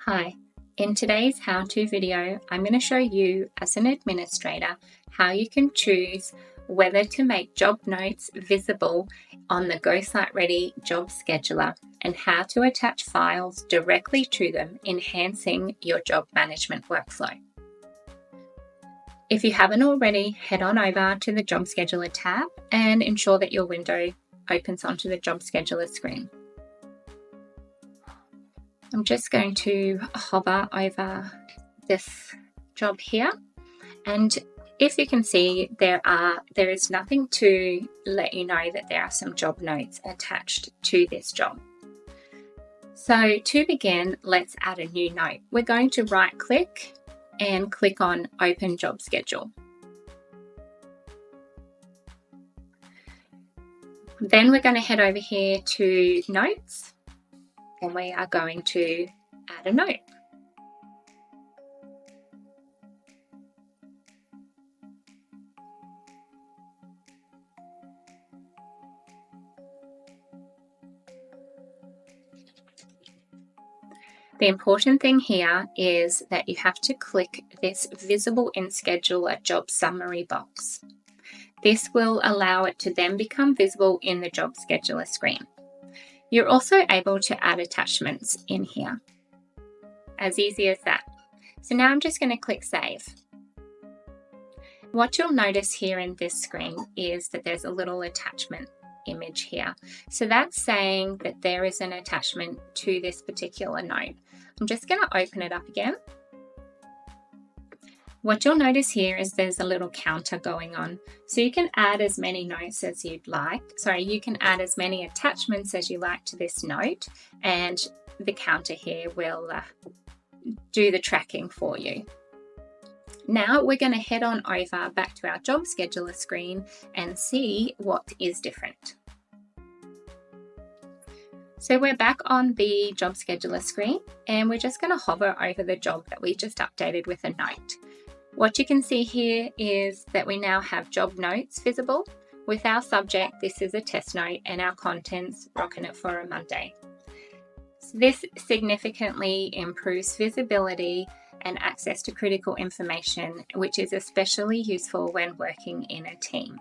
Hi, in today's how-to video, I'm going to show you as an administrator how you can choose whether to make job notes visible on the Go Site Ready job scheduler and how to attach files directly to them, enhancing your job management workflow. If you haven't already, head on over to the Job Scheduler tab and ensure that your window opens onto the Job Scheduler screen. I'm just going to hover over this job here, and if you can see, there is nothing to let you know that there are some job notes attached to this job. So to begin, let's add a new note. We're going to right click and click on Open Job Schedule. Then we're going to head over here to Notes, and we are going to add a note. The important thing here is that you have to click this Visible in Scheduler Job Summary box. This will allow it to then become visible in the Job Scheduler screen. You're also able to add attachments in here. As easy as that. So now I'm just going to click Save. What you'll notice here in this screen is that there's a little attachment image here. So that's saying that there is an attachment to this particular note. I'm just going to open it up again. What you'll notice here is there's a little counter going on. So you can add as many notes as you'd like. Sorry, you can add as many attachments as you like to this note, and the counter here will do the tracking for you. Now we're going to head on over back to our job scheduler screen and see what is different. So we're back on the job scheduler screen, and we're just going to hover over the job that we just updated with a note. What you can see here is that we now have job notes visible. With our subject, this is a test note, and our contents, rocking it for a Monday. So this significantly improves visibility and access to critical information, which is especially useful when working in a team.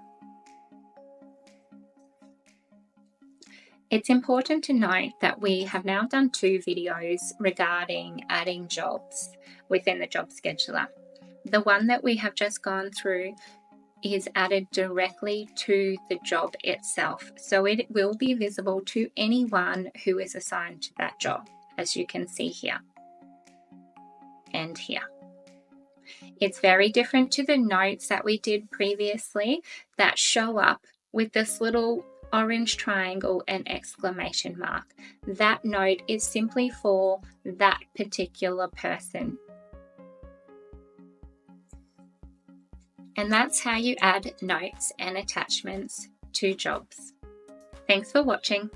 It's important to note that we have now done 2 videos regarding adding jobs within the job scheduler. The one that we have just gone through is added directly to the job itself, so it will be visible to anyone who is assigned to that job, as you can see here and here. It's very different to the notes that we did previously that show up with this little orange triangle and exclamation mark. That note is simply for that particular person. And that's how you add notes and attachments to jobs. Thanks for watching.